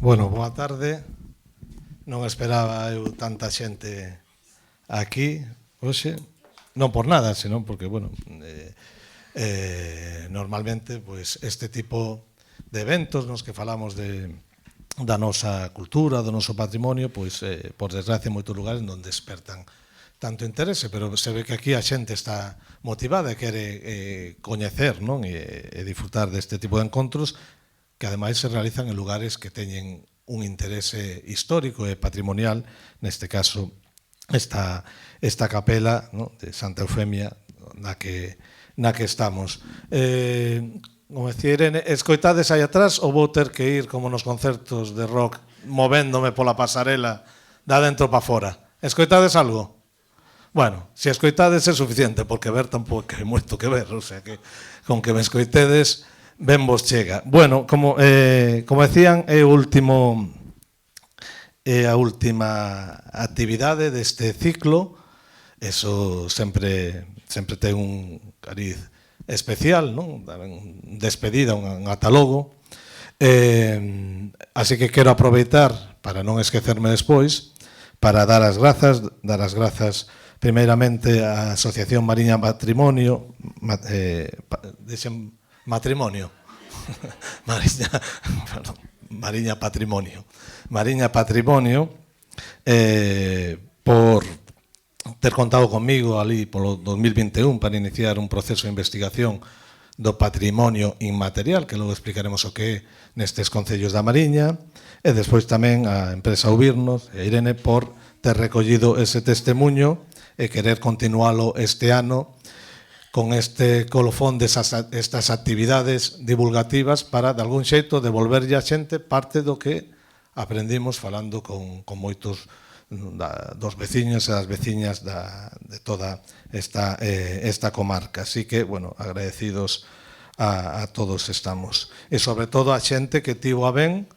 Bueno, boa tarde. Non esperaba eu tanta xente aquí hoxe. Non por nada, senón porque, bueno, normalmente pois, este tipo de eventos nos que falamos da nosa cultura, do noso patrimonio, pois, por desgracia, en moitos lugares non despertan tanto interese, pero se ve que aquí a xente está motivada e quere coñecer, non? E disfrutar deste tipo de encontros que ademais se realizan en lugares que teñen un interese histórico e patrimonial, neste caso esta capela, no, de Santa Eufemia na que estamos. Como decía Irene, escoitades aí atrás ou vou ter que ir como nos concertos de rock movéndome pola pasarela da dentro para fora? Escoitades algo? Bueno, se escoitades é suficiente, porque ver tampouco é moito que ver, o sea que con que me escoitedes ben vos chega. Bueno, como decían, é a última actividade deste ciclo. Eso sempre ten un cariz especial, non? Despedida, un atalogo. Así que quero aproveitar, para non esquecerme despois, para dar as grazas primeiramente á Asociación Mariña Patrimonio, Matrimonio. Mariña Patrimonio. Mariña Patrimonio, por ter contado comigo ali polo 2021 para iniciar un proceso de investigación do patrimonio inmaterial, que logo explicaremos o que é nestes concellos da Mariña, e despois tamén a empresa Ubirnos e a Irene por ter recollido ese testemunho e querer continualo este ano con este colofón destas actividades divulgativas para, de algún xeito, devolverlle a xente parte do que aprendimos falando con moitos dos veciños e das veciñas de toda esta comarca. Así que, bueno, agradecidos a todos estamos. E, sobre todo, a xente que tivo a ben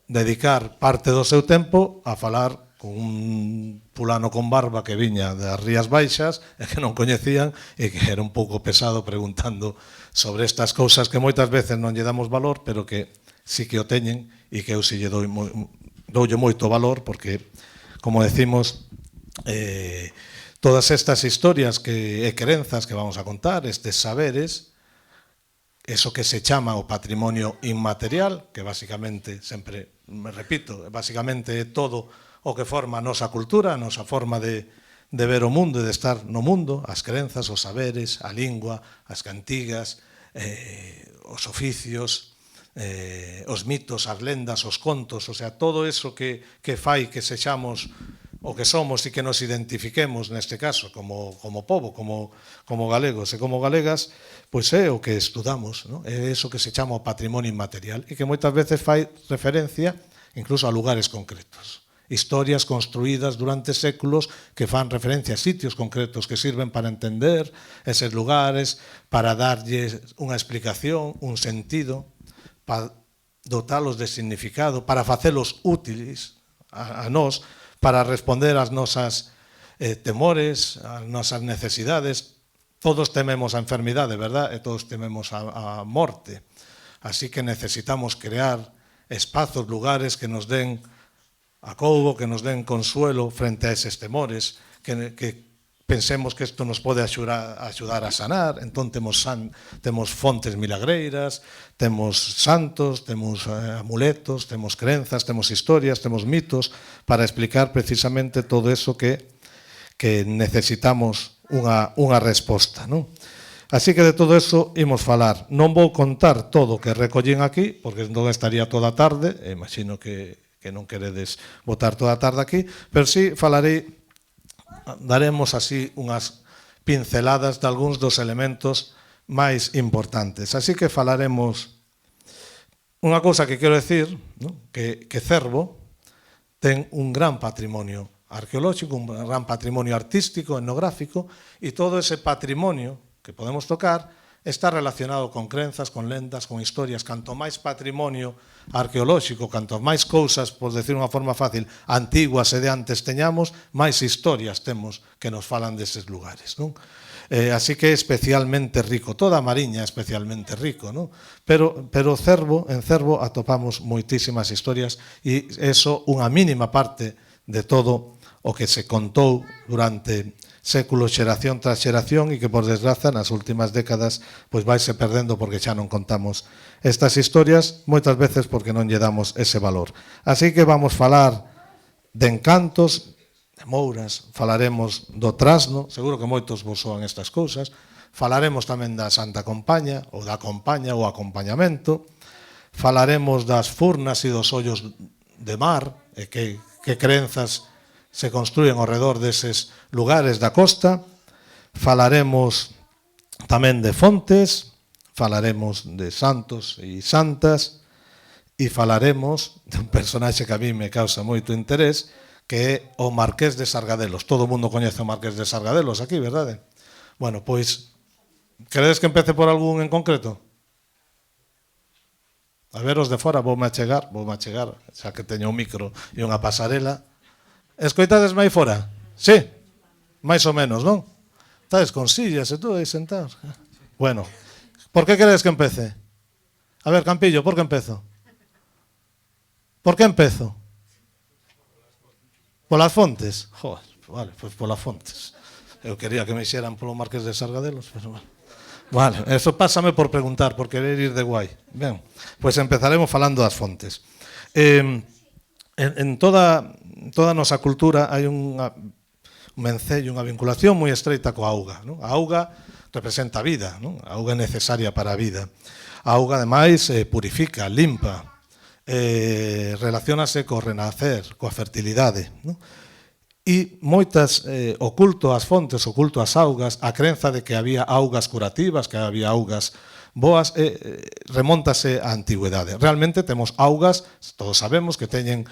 dedicar parte do seu tempo a falar con un fulano con barba que viña das Rías Baixas e que non coñecían e que era un pouco pesado preguntando sobre estas cousas que moitas veces non lle damos valor, pero que sí que o teñen e que eu sí lle doulle moito valor porque, como decimos, todas estas historias e crenzas que vamos a contar, estes saberes, eso que se chama o patrimonio inmaterial, que basicamente, sempre me repito, basicamente é todo o que forma a nosa cultura, a nosa forma de ver o mundo e de estar no mundo, as crenzas, os saberes, a lingua, as cantigas, os oficios, os mitos, as lendas, os contos, o sea, todo eso que fai que sexamos o que somos e que nos identifiquemos, neste caso, como pobo, como galegos e como galegas, pois é o que estudamos, non? É eso que se chama o patrimonio inmaterial e que moitas veces fai referencia incluso a lugares concretos. Historias construídas durante séculos que fan referencia a sitios concretos que sirven para entender eses lugares, para darlle unha explicación, un sentido, para dotalos de significado, para facelos útiles a nós, para responder ás nosas temores, ás nosas necesidades. Todos tememos a enfermidade, verdad? E todos tememos a morte. Así que necesitamos crear espazos, lugares que nos den acougo, que nos den consuelo frente a eses temores, que pensemos que isto nos pode axudar a sanar. Entón temos fontes milagreiras, temos santos, temos amuletos, temos crenzas, temos historias, temos mitos para explicar precisamente todo eso que necesitamos unha resposta, non? Así que de todo eso imos falar. Non vou contar todo o que recollín aquí, porque non estaría toda a tarde, imagino que non queredes botar toda a tarde aquí, pero sí daremos así unhas pinceladas de algúns dos elementos máis importantes. Así que falaremos unha cousa que quero decir, ¿no? que Cervo ten un gran patrimonio arqueolóxico, un gran patrimonio artístico, etnográfico, e todo ese patrimonio que podemos tocar está relacionado con crenzas, con lendas, con historias. Canto máis patrimonio arqueolóxico, canto máis cousas, por decir unha forma fácil, antiguas e de antes teñamos, máis historias temos que nos falan deses lugares, non? Así que é especialmente rico, toda a Mariña é especialmente rico, ¿no? Pero en Cervo atopamos moitísimas historias e eso unha mínima parte de todo o que se contou durante séculos, xeración tras xeración, e que, por desgraza, nas últimas décadas pois vaise perdendo porque xa non contamos estas historias, moitas veces porque non lle damos ese valor. Así que vamos falar de encantos, de mouras, falaremos do trasno, seguro que moitos vos soan estas cousas, falaremos tamén da Santa Compaña, ou da Compaña, ou acompañamento, falaremos das furnas e dos ollos de mar, e que crenzas se construyen ao redor deses lugares da costa, falaremos tamén de fontes, falaremos de santos e santas, e falaremos dun personaxe que a mí me causa moito interés, que é o Marqués de Sargadelos. Todo o mundo coñece o Marqués de Sargadelos aquí, verdade? Bueno, pois, queredes que empece por algún en concreto? A ver, os de fora, voume achegar, xa que teño un micro e unha pasarela. Escoitades máis fora? Sí? Mais ou menos, non? Estades con sillas e todo aí sentados. Bueno, por que queredes que empece? A ver, Campillo, por que empezo? Por que empezo? Polas fontes? Joder, vale, pois polas fontes. Eu quería que me xeran polo Marqués de Sargadelos, pero bueno. Vale, eso pásame por preguntar, por querer ir de guai. Ben, pois empezaremos falando das fontes. En toda a nosa cultura hai un mencello, unha vinculación moi estreita coa auga, non? A auga representa a vida, non? A auga é necesaria para a vida. A auga, ademais, purifica, limpa, relacionase co renacer, coa fertilidade, non? E moitas, oculto ás fontes, oculto ás augas, a crenza de que había augas curativas, que había augas boas, remóntase á antigüedade. Realmente temos augas, todos sabemos que teñen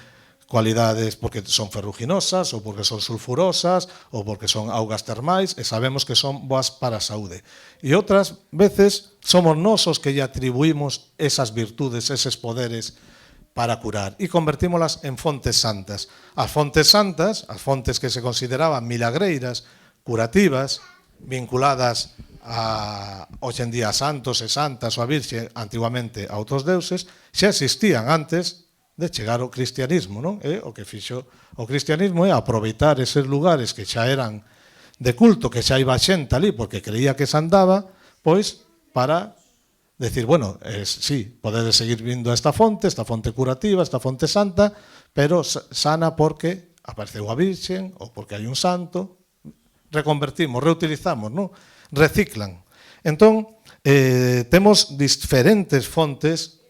cualidades porque son ferruginosas, ou porque son sulfurosas, ou porque son augas termais, e sabemos que son boas para a saúde. E outras veces somos nós os que lle atribuímos esas virtudes, eses poderes para curar, e convertímolas en fontes santas. As fontes santas, as fontes que se consideraban milagreiras, curativas, vinculadas a, hoxe en día, a santos e santas ou a Virxe, antiguamente a outros deuses, xa existían antes de chegar ao cristianismo, non? E o que fixo o cristianismo é aproveitar eses lugares que xa eran de culto, que xa iba xente ali porque creía que se andaba, pois para decir, bueno, sí, podedes seguir vindo a esta fonte curativa, esta fonte santa, pero sana porque apareceu a Virxen ou porque hai un santo. Reconvertimos, reutilizamos, non? Reciclan. Entón, temos diferentes fontes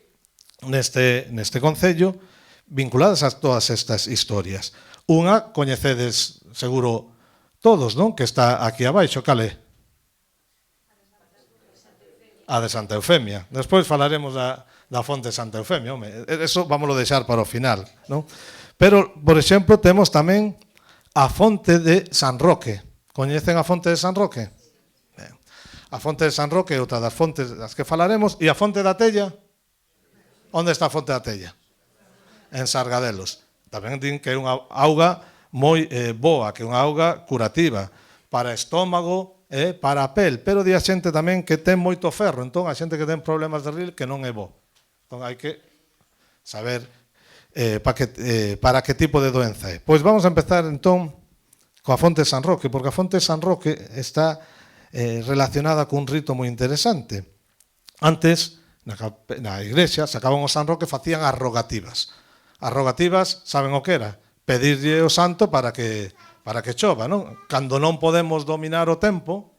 neste concello vinculadas a todas estas historias. Unha, coñecedes seguro todos, non? Que está aquí abaixo, cal é? A de Santa Eufemia. Despois falaremos da fonte de Santa Eufemia. Home, eso vámoslo deixar para o final, non? Pero, por exemplo, temos tamén a fonte de San Roque. Coñecen a fonte de San Roque? Ben. A fonte de San Roque é outra das fontes das que falaremos. E a fonte da Tella? Onde está a fonte da Tella? En Sargadelos. Tamén din que é unha auga moi boa, que é unha auga curativa para estómago e para a pel, pero di a xente tamén que ten moito ferro, entón a xente que ten problemas de ril que non é bo. Entón hai que saber para que tipo de doenza é. Pois vamos a empezar entón coa fonte de San Roque, porque a fonte de San Roque está relacionada cun rito moi interesante. Antes, na igrexa, sacaban o San Roque e facían as rogativas. As rogativas, saben o que era? Pedirlle ao santo para que chova, non? Cando non podemos dominar o tempo,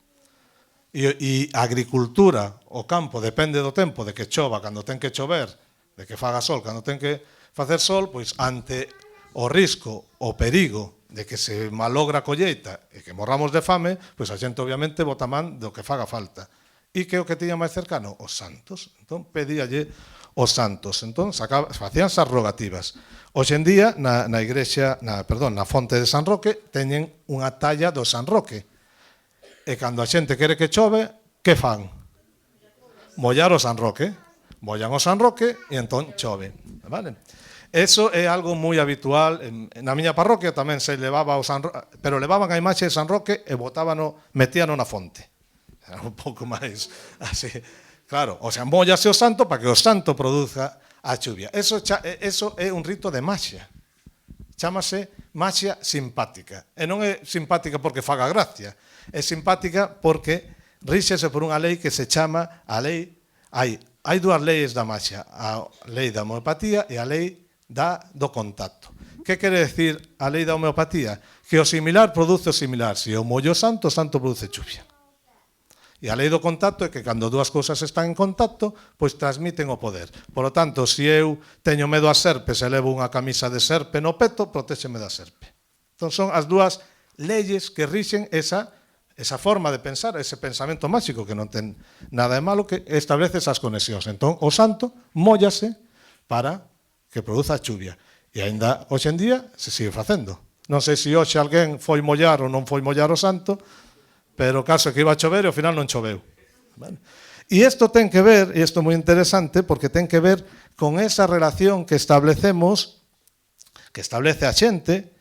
e a agricultura, o campo, depende do tempo de que chova cando ten que chover, de que faga sol cando ten que facer sol, pois ante o risco, o perigo de que se malogra a colleita e que morramos de fame, pois a xente obviamente bota man do que faga falta. E que o que tiña máis cercano? Os santos. Entón pedíalle os santos. Entón facíanse as rogativas. Hoxe en día, na fonte de San Roque, teñen unha talla do San Roque. E cando a xente quere que chove, que fan? Mollar o San Roque. Mollan o San Roque e entón chove. Vale? Eso é algo moi habitual. Na miña parroquia tamén se levaba o San Roque, pero levaban a imaxe de San Roque e metíano na fonte. un pouco máis así. Claro, o sea, mollase o santo para que o santo produza a chuvia. Eso é un rito de maxia. Chámase maxia simpática. E non é simpática porque faga gracia, é simpática porque ríxese por unha lei que se chama a lei... Hai dúas leis da maxia, a lei da homeopatía e a lei do contacto. Que quere decir a lei da homeopatía? Que o similar produce o similar. Se o mollo o santo produce chuvia. E a lei do contacto é que cando dúas cousas están en contacto, pois transmiten o poder. Por lo tanto, se eu teño medo a serpes e levo unha camisa de serpe no peto, protéxeme da serpe. Entón son as dúas leyes que rixen esa forma de pensar, ese pensamento máxico que non ten nada de malo, que establece esas conexións. Entón, o santo mollase para que produza chuvia. E aínda hoxe en día se sigue facendo. Non sei se hoxe alguén foi mollar ou non foi mollar o santo, pero o caso é que iba a chover e ao final non choveu. Vale? E isto ten que ver, e isto é moi interesante, porque ten que ver con esa relación que establecemos, que establece a xente,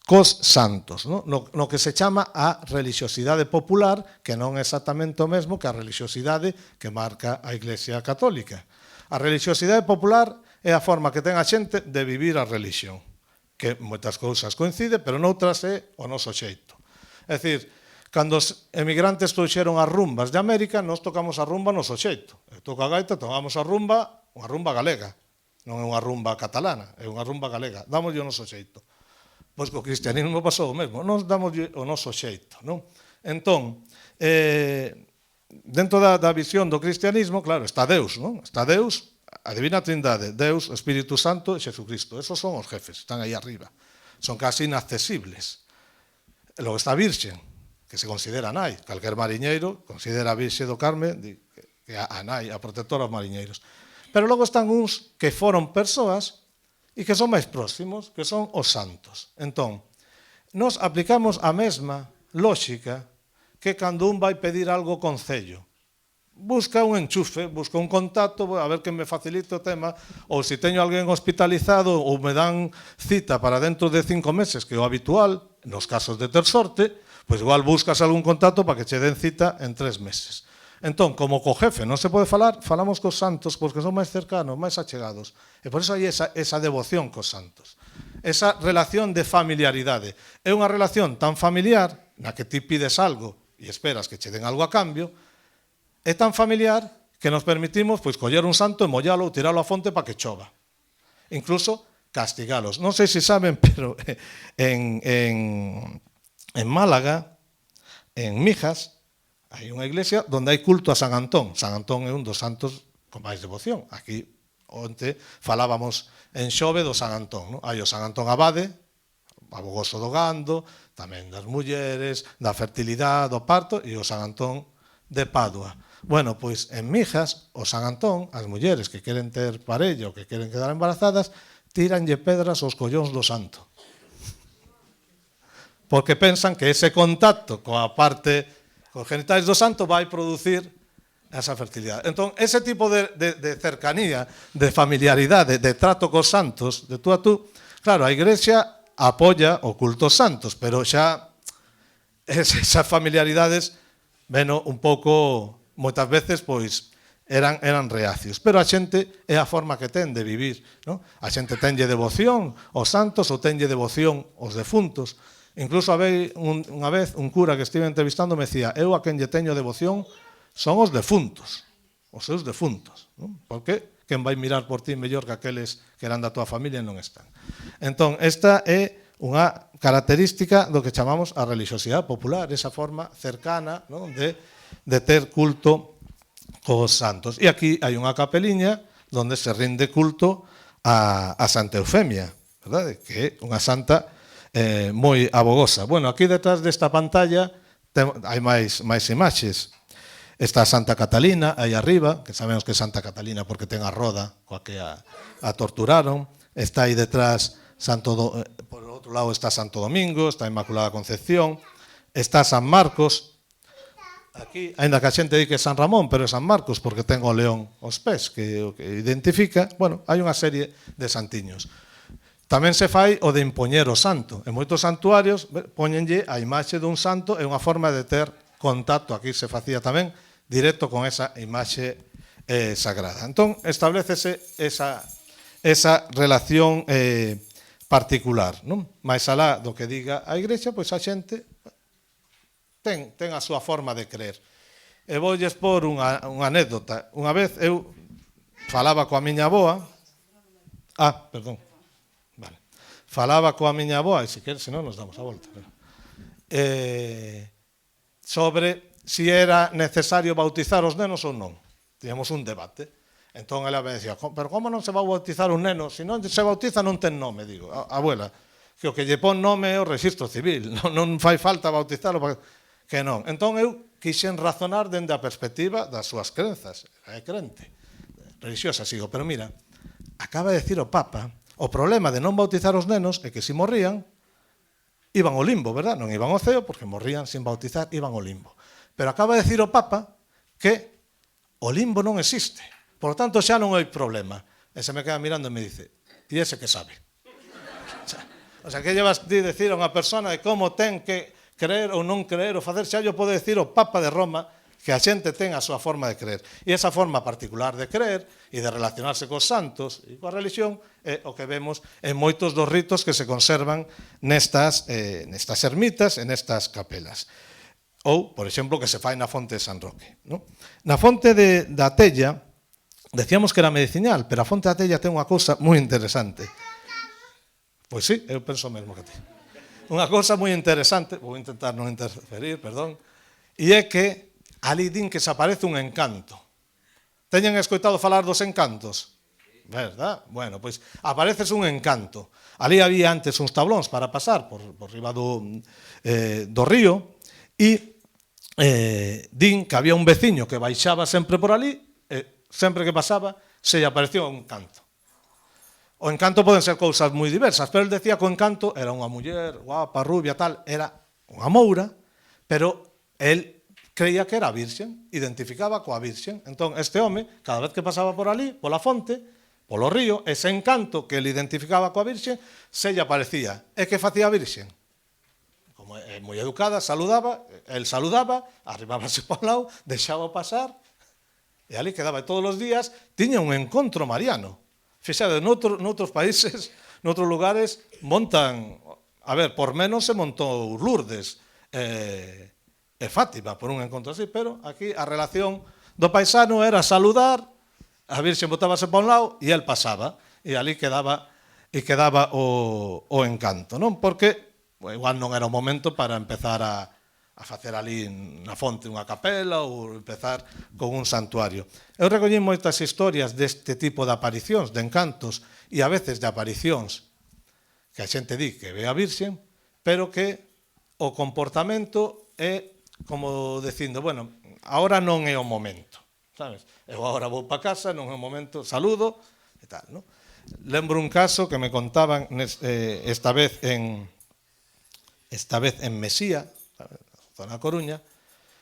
cos santos, no que se chama a relixiosidade popular, que non é exactamente o mesmo que a relixiosidade que marca a Iglesia Católica. A relixiosidade popular é a forma que ten a xente de vivir a religión, que moitas cousas coincide, pero noutras é o noso xeito. É dicir, cando os emigrantes trouxeron as rumbas de América, nós tocamos a rumba no noso xeito. Eu toco a gaita, tocamos a rumba, unha rumba galega. Non é unha rumba catalana, é unha rumba galega. Dámoslle o noso xeito. Pois co cristianismo pasou o mesmo. Nós dámoslle o noso xeito. Non? Entón, dentro da visión do cristianismo, claro, está Deus. Non? Está Deus, a Divina Trindade, Deus, o Espírito Santo e Xesucristo. Esos son os jefes, están aí arriba. Son casi inaccesibles. Logo está a Virxe, que se considera nai. Calquer mariñeiro considera a Virxe do Carme que a nai, a protectora dos mariñeiros. Pero logo están uns que foron persoas e que son máis próximos, que son os santos. Entón, nos aplicamos a mesma lógica que cando un vai pedir algo ao concello. Busca un enchufe, busca un contacto, a ver que me facilite o tema, ou se teño alguén hospitalizado ou me dan cita para dentro de 5 meses, que é o habitual, nos casos de ter sorte, pois igual buscas algún contacto para que che den cita en 3 meses. Entón, como co jefe non se pode falar, falamos cos santos porque son máis cercanos, máis achegados. E por iso hai esa devoción cos santos. Esa relación de familiaridade. É unha relación tan familiar, na que ti pides algo e esperas que che den algo a cambio, é tan familiar que nos permitimos pois coller un santo e mollalo ou tiralo á fonte para que chova. Incluso castigalos. Non sei se saben, pero en Málaga, en Mijas, hai unha iglesia onde hai culto a San Antón. San Antón é un dos santos con máis devoción. Aquí, onte, falábamos en Xove do San Antón. Non? Hai o San Antón Abade, abogoso do gando, tamén das mulleres, da fertilidade, do parto, e o San Antón de Padua. Bueno, pois en Mijas, o San Antón, as mulleres que queren ter parella ou que queren quedar embarazadas, tíranlle pedras aos collóns do santo. Porque pensan que ese contacto coa parte... Os genitais do santo vai producir esa fertilidade. Entón, ese tipo de cercanía, de familiaridade, de trato cos santos, de tú a tú, claro, a Igrexa apoia o culto aos santos, pero xa esas familiaridades, bueno, un pouco, moitas veces, pois, eran reacios. Pero a xente é a forma que ten de vivir. Non? A xente tenlle devoción aos santos ou tenlle devoción aos defuntos. Incluso unha vez un cura que estive entrevistando me decía: eu a quen lle teño devoción son os defuntos, os seus defuntos, non? Porque quen vai mirar por ti mellor que aqueles que eran da tua familia e non están. Entón, esta é unha característica do que chamamos a religiosidade popular, esa forma cercana, non? de ter culto cos santos. E aquí hai unha capeliña onde se rinde culto a Santa Eufemia, verdade? Que é unha santa moi abogosa. Bueno, aquí detrás desta pantalla hai máis imaxes. Está Santa Catalina, aí arriba, que sabemos que é Santa Catalina porque ten a roda coa que a torturaron. Está aí detrás, por outro lado está Santo Domingo, está a Inmaculada Concepción, está San Marcos. Aquí, ainda que a xente di que é San Ramón, pero é San Marcos porque ten o león aos pés, que identifica. Bueno, hai unha serie de santiños. Tamén se fai o de impoñer o santo. En moitos santuarios poñenlle a imaxe dun santo, é unha forma de ter contacto, aquí se facía tamén, directo con esa imaxe sagrada. Entón, establecese esa relación particular, non? Mais alá do que diga a Igrexa, pois a xente ten a súa forma de creer. E voulle expor unha anécdota. Unha vez eu falaba coa miña avoa, perdón, vale. Falaba coa miña avoa, e se quer, senón nos damos a volta, sobre si era necesario bautizar os nenos ou non. Tiñamos un debate. Entón ela me decía, pero como non se va a bautizar un neno? Se non se bautiza non ten nome. Digo, abuela, que o que lle pon nome é o rexistro civil, non fai falta bautizarlo, que non. Entón eu quixen razonar dende a perspectiva das súas crenzas. É crente, religiosa, sigo. Pero mira, acaba de decir o Papa, o problema de non bautizar os nenos é que se morrían, iban ao limbo, verdad? Non iban ao ceo, porque morrían sin bautizar, iban ao limbo. Pero acaba de decir o Papa que o limbo non existe. Por lo tanto, xa non hai problema. E se me queda mirando e me dice, e ese que sabe? O sea, que llevas de decir a unha persona de como ten que creer ou non creer ou facer, xa yo pode decir o Papa de Roma que a xente ten a súa forma de creer. E esa forma particular de creer e de relacionarse cos santos e coa religión é o que vemos en moitos dos ritos que se conservan nestas ermitas e nestas capelas. Ou, por exemplo, que se fai na fonte de San Roque. No? Na fonte da Tella, decíamos que era medicinal, pero a fonte da Tella ten unha cousa moi interesante. Pois sí, eu penso mesmo que ti. Unha cousa moi interesante, vou intentar non interferir, perdón, e é que ali din que se aparece un encanto. Teñen escoitado falar dos encantos? Verdad? Bueno, pois apareces un encanto. Ali había antes uns tablóns para pasar por riba do río, e din que había un veciño que baixaba sempre por ali e sempre que pasaba se lle aparecía un encanto. O encanto poden ser cousas moi diversas, pero el decía que o encanto era unha muller guapa, rubia, tal, era unha moura, pero el creía que era a virxen, identificaba coa virxen. Entón, este home, cada vez que pasaba por ali, pola fonte, polo río, ese encanto que ele identificaba coa virxen, se lle aparecía. E que facía a virxen? Como é moi educada, saludaba, el saludaba, arribábase para un lado, deixaba pasar, e ali quedaba. E todos os días tiña un encontro mariano. Fixade, noutros países, noutros lugares, montan, a ver, por menos se montou Lourdes e Fátima por un encontro así, pero aquí a relación do paisano era saludar, a virxen botábase para un lado e el pasaba, e ali quedaba o encanto, non? Porque igual non era o momento para empezar a facer ali na fonte unha capela ou empezar con un santuario. Eu recollín moitas historias deste tipo de aparicións, de encantos e a veces de aparicións que a xente di que ve a Virxen, pero que o comportamento é como dicindo, bueno, agora non é o momento, sabes? Eu agora vou para casa, non é o momento, saludo e tal, non? Lembro un caso que me contaban esta vez en Mesía, zona Coruña,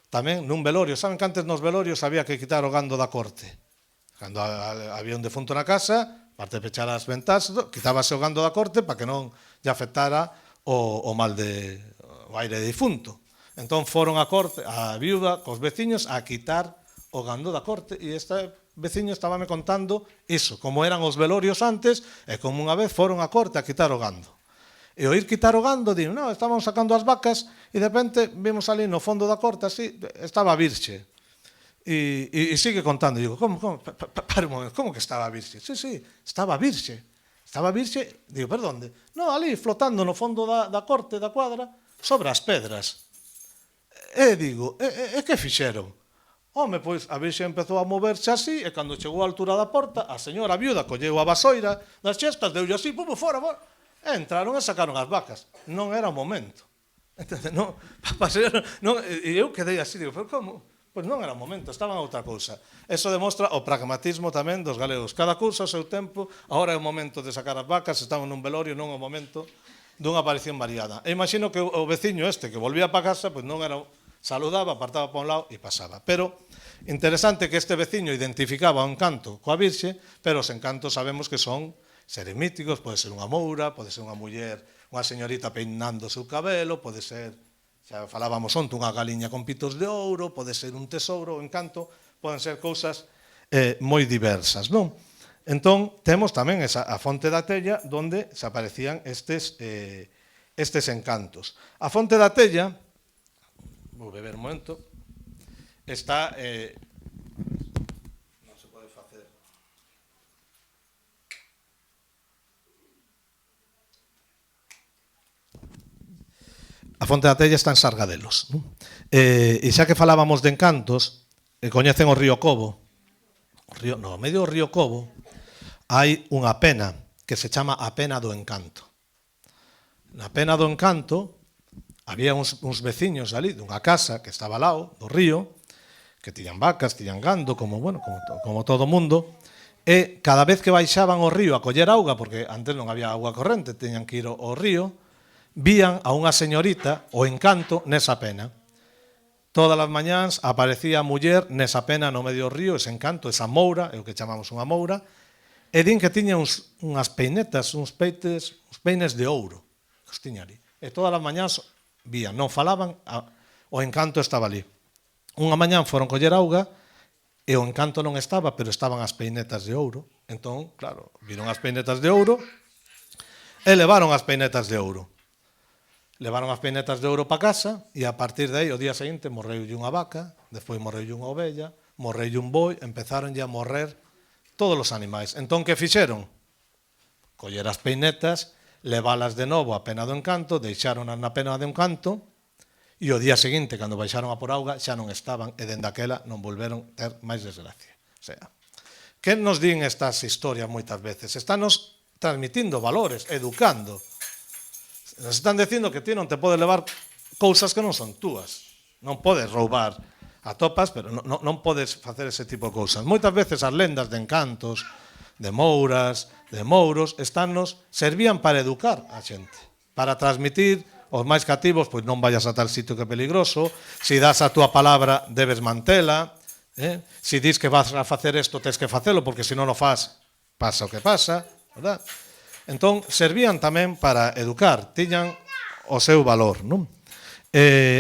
tamén nun velorio. Saben que antes nos velorios había que quitar o gando da corte. Cando había un defunto na casa, parte de pechar as ventás, quitábase o gando da corte para que non lle afectara o aire de difunto. Entón foron a corte, a viuda, cos veciños, a quitar o gando da corte, e este veciño estábame contando iso, como eran os velorios antes, e como unha vez foron a corte a quitar o gando. E o ir quitar o gando, digo, non, estaban sacando as vacas e de repente vimos ali no fondo da corte, así, estaba a virxe. E sigue contando, digo, como, para un momento, como que estaba a virxe? Sí, estaba a virxe. Estaba a virxe, digo, perdonde? Non, ali, flotando no fondo da corte, da cuadra, sobre as pedras. E digo, e que fixeron? Home, pois a virxe empezou a moverse así, e cando chegou a altura da porta, a señora viuda colleu a vasoira das chestas, deulle así, pum, fora. Entraron e sacaron as vacas. Non era o momento. Entende? Non, e eu quedei así, digo, pero como? Pois non era o momento, estaban a outra cousa. Eso demostra o pragmatismo tamén dos galegos. Cada cousa ao seu tempo, agora é o momento de sacar as vacas, estamos nun velorio, non é o momento dunha aparición variada. E imagino que o veciño este que volvía para casa, pois non era, saludaba, apartaba para un lado e pasaba. Pero interesante que este veciño identificaba o encanto coa virxe, pero os encantos sabemos que son seres míticos, pode ser unha moura, pode ser unha muller, unha señorita peinando o seu cabelo, pode ser, xa falábamos onte, unha galiña con pitos de ouro, pode ser un tesouro, o encanto, poden ser cousas moi diversas, non? Entón, temos tamén a fonte da Tella, onde se aparecían estes encantos. A fonte da Tella, vou beber un momento, está... non se pode facer... A fonte da Tella está en Sargadelos. Non? E xa que falábamos de encantos, coñecen o río Cobo. No medio do río Cobo hai unha pena que se chama a pena do encanto. Na pena do encanto había uns veciños ali dunha casa que estaba ao lado do río, que tiñan vacas, tiñan gando, como todo mundo, e cada vez que baixaban ao río a coller auga, porque antes non había auga corrente, teñan que ir ao río, vían a unha señorita, o encanto, nesa pena. Todas as mañáns aparecía a muller nesa pena no medio do río, ese encanto, esa moura, é o que chamamos unha moura, e din que tiña unhas peinetas, uns peines de ouro, que os tiña ali. E todas as mañáns vían, non falaban, o encanto estaba ali. Unha mañán foron coller auga, e o encanto non estaba, pero estaban as peinetas de ouro. Entón, claro, viron as peinetas de ouro, e levaron as peinetas de ouro. Levaron as peinetas de ouro para casa, e a partir de aí, o día seguinte, morreulle unha vaca, despois morreulle unha ovella, morreulle un boi, empezaronlle a morrer todos os animais. Entón, que fixeron? Coller as peinetas, leválas de novo a pena do encanto, deixáronas na pena do encanto, e o día seguinte, cando baixaron a por auga, xa non estaban, e dende aquela non volveron ter máis desgracia. O sea, que nos din estas historias moitas veces? Estános transmitindo valores, educando. Nos están dicindo que ti non te podes levar cousas que non son túas. Non podes roubar a topas, pero non podes facer ese tipo de cousas. Moitas veces as lendas de encantos, de mouras, de mouros, servían para educar a xente, para transmitir aos máis cativos, pois non vayas a tal sitio que é peligroso, se das a túa palabra debes mantela, se dis que vas a facer isto, tens que facelo, porque se non o faz, pasa o que pasa, verdad? Entón, servían tamén para educar, tiñan o seu valor, non?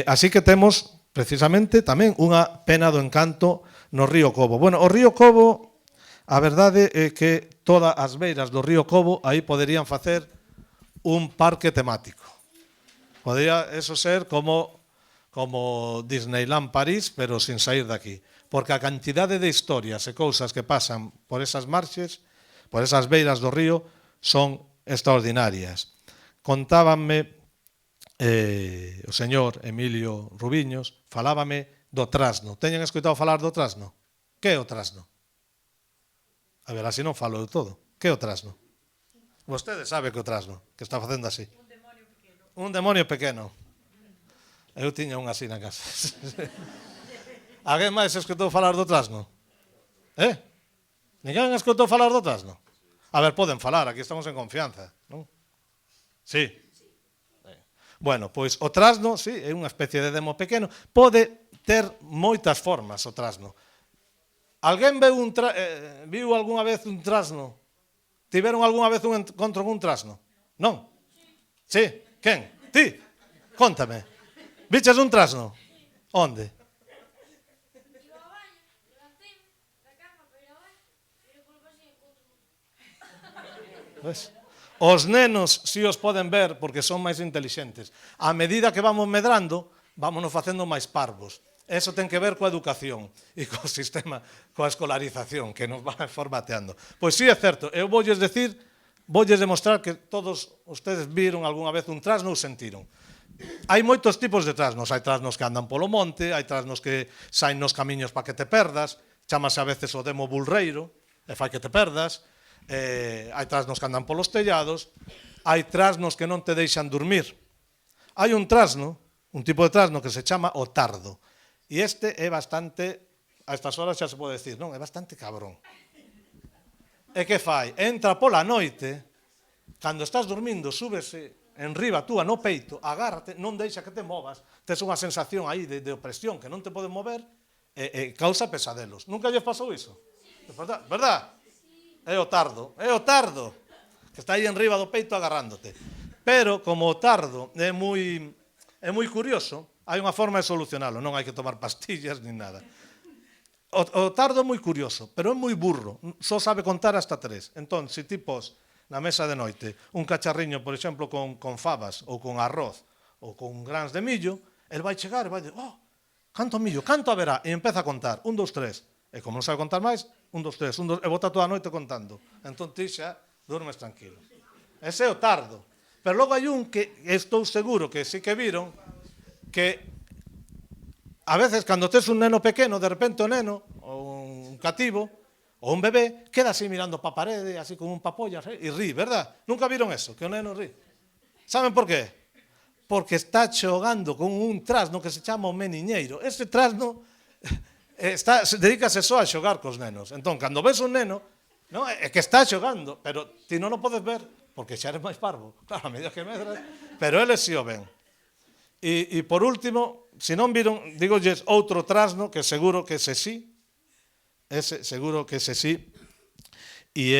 Así que temos precisamente tamén unha pena do encanto no río Cobo. Bueno, o río Cobo, a verdade é que todas as beiras do río Cobo aí poderían facer un parque temático. Podría eso ser como Disneyland París, pero sin sair de aquí. Porque a cantidade de historias e cousas que pasan por esas marxes, por esas beiras do río, son extraordinarias. Contábanme o señor Emilio Rubiños, falábame do trasno. Teñen escoitado falar do trasno? Que é o trasno? A ver, así non falo de todo. Que é o trasno? Vostede sabe que o trasno, que está facendo así. Un demonio pequeno. Eu tiña un así na casa. Alguén máis escoitou falar do trasno? Ninguén escoitou falar do trasno? A ver, poden falar, aquí estamos en confianza, non? Sí. Bueno, pois o trasno, sí, é unha especie de demo pequeno. Pode ter moitas formas o trasno. Alguén viu algunha vez un trasno? Tiveron algunha vez un encontro con un trasno? Non? Sí? Quen? Ti? Conta-me. Viches un trasno? Onde? Ves? Os nenos si os poden ver porque son máis intelixentes. A medida que vamos medrando, vámonos facendo máis parvos. Eso ten que ver coa educación e co sistema, coa escolarización que nos va formateando. Pois sí, é certo, eu voulles demostrar que todos ustedes viron algunha vez un trasno ou sentiron. Hai moitos tipos de trasnos. Hai trasnos que andan polo monte, hai trasnos que saen nos camiños para que te perdas, chamase a veces o demo bulreiro, e fai que te perdas. Hai trasnos que andan polos tellados, hai trasnos que non te deixan dormir. Hai un trasno, un tipo de trasno que se chama o tardo, e este é bastante, a estas horas xa se pode decir, non, é bastante cabrón. E que fai? Entra pola noite, cando estás dormindo, súbese enriba túa no peito, agárrate, non deixa que te movas, tes unha sensación aí de opresión que non te poden mover e causa pesadelos. Nunca lles pasou iso? Verdad? É o tardo, que está aí enriba do peito agarrándote. Pero, como o tardo é moi curioso, hai unha forma de solucionalo, non hai que tomar pastillas nin nada. O tardo é moi curioso, pero é moi burro, só sabe contar hasta 3. Entón, se ti pos na mesa de noite un cacharriño, por exemplo, con fabas ou con arroz ou con grans de millo, el vai chegar e vai dir, oh, canto millo, canto haberá? E empeza a contar, 1, 2, 3. E como non sabe contar máis, 1, 2, 3, e bota toda a noite contando. Entón ti xa dormes tranquilo. Ese é o tardo. Pero logo hai un que estou seguro que sí que viron, que a veces, cando tes un neno pequeno, de repente o neno, ou un cativo, ou un bebé, queda así mirando pa parede, así como un papollas, e rí, verdad? Nunca viron eso, que o neno rí. Saben por qué? Porque está xogando con un trasno que se chama o meniñeiro. Ese trasno dedícase só a xogar cos nenos. Entón, cando ves un neno, no, é que está xogando, pero ti non o podes ver, porque xa eres máis parvo. Claro, a medida que medras, pero eles si o ven. E por último, se non viron, digolles outro trasno que seguro que ese sí, seguro que ese sí, e